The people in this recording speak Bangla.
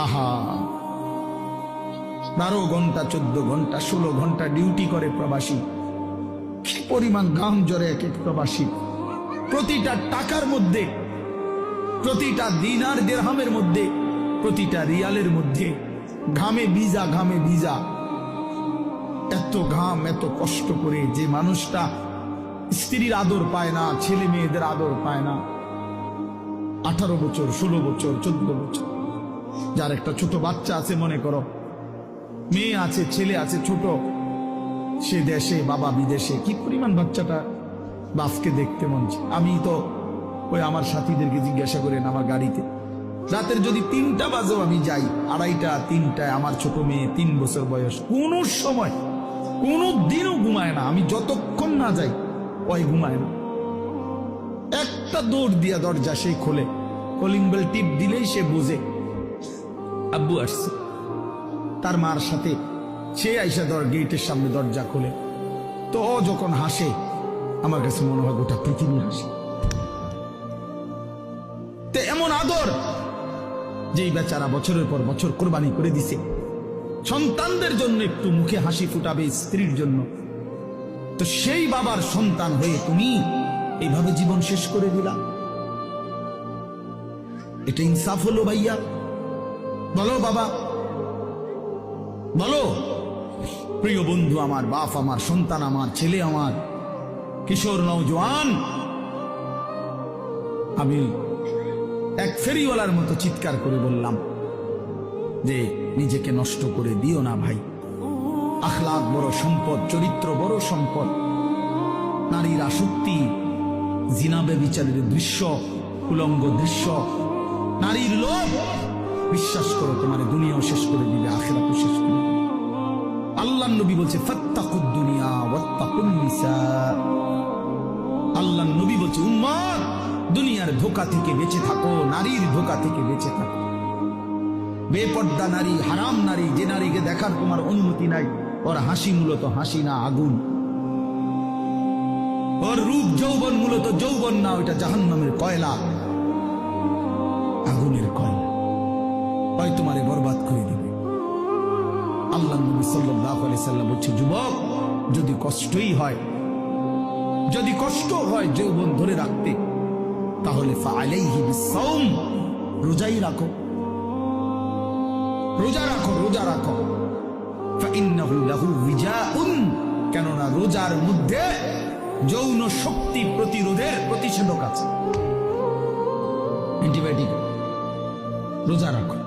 আহা, 12 ঘন্টা 14 ঘন্টা 16 ঘন্টা ডিউটি করে প্রবাসী। কি পরিমাণ ঘাম ঝরে এক এক প্রবাসী। প্রতিটা টাকার মধ্যে, প্রতিটা দিনার দিরহামের মধ্যে, প্রতিটা রিয়ালের মধ্যে ঘামে ভিজা, ঘামে ভিজা। এত ঘাম, এত কষ্ট করে যে মানুষটা স্ত্রীর আদর পায় না, ছেলে মেয়েদের আদর পায় না, 18 বছর 16 বছর 14 বছর, যার একটা ছোট বাচ্চা আছে, মনে করো মেয়ে আছে, ছেলে আছে ছোট, সে দেশে, বাবা বিদেশে, কি পরিমাণ বাচ্চাটা বাপকে দেখতে মন চায়। আমি তো ওই আমার সাথীদেরকে জিজ্ঞাসা করেন, আমার গাড়িতে রাতের যদি 3টা বাজেও আমি যাই, 2:30 3টায়, আমার ছোট মেয়ে 3 বছর বয়স, কোন সময় কোনো দিনও ঘুমায় না। আমি যতক্ষণ না যাই ওই ঘুমায় না। একটা দৌড় দিয়া দরজা সেই খোলে, কলিং বেল টিপ দিলেই সে বুঝে আব্বু আসছে। তার মার সাথে সে আইসা গেটের সামনে দরজা খোলে, তো ও যখন হাসে আমার কাছে মনে হয় গোটা পৃথিবী হাসে। তে এমন আদর যেই বেচারা বছরের পর বছর কোরবানি করে দিছে সন্তানদের জন্য, একটু মুখে হাসি ফুটাবে স্ত্রীর জন্য, তো সেই বাবার সন্তান হয়ে তুমি এইভাবে জীবন শেষ করে দিলা। এটা ইনসাফ হলো ভাইয়া? বলো বাবা, বলো। প্রিয় বন্ধু আমার, বাপ আমার, সন্তান আমার, ছেলে আমার, কিশোর নওজোয়ান, আমি এক ফেরিওয়ালার মতো চিৎকার করে বললাম যে নিজেকে নষ্ট করে দিও না ভাই। আখলাক বড় সম্পদ, চরিত্র বড় সম্পদ। নারীর আসক্তি, জিনা ব্যভিচারের দৃশ্য, উলঙ্গ দৃশ্য, নারীর লোভ, বিশ্বাস করো তোমার দুনিয়াও শেষ করে দিবে, আখিরাতও শেষ করে দিবে। আল্লাহর নবী বলছে ফাত্তাকুদ দুনিয়া ওয়াত্তাকুন নিসা। আল্লাহর নবী বলছে উম্মত, দুনিয়ার ধোঁকা থেকে বেঁচে থাকো, নারীর ধোঁকা থেকে বেঁচে থাকো। বেপর্দা নারী, হারাম নারী, যে নারীকে দেখার তোমার অনুমতি নাই, ওর হাসি মূলত হাসি না, আগুন। ওর রূপ যৌবন মূলত যৌবন না, ওইটা জাহান্নামের কয়লা, আগুনের কয়লা, ওই তোমারে বরবাদ করে দিবে। আল্লাহ নবী সাল্লাল্লাহু আলাইহি সাল্লাম বলছে যুবক, যদি কষ্টই হয়, যদি কষ্ট হয় যৌবন ধরে রাখতে, তাহলে ফাআলাইহি বিসসাওম, রোজাই রাখো, রোজা রাখো, রোজা রাখো। ফাইন্নাহু লাহু বিজাউন, কেননা রোজার মধ্যে যৌন শক্তি প্রতিরোধের প্রতিষেধক আছে, অ্যান্টিবায়োটিক। রোজা রাখো।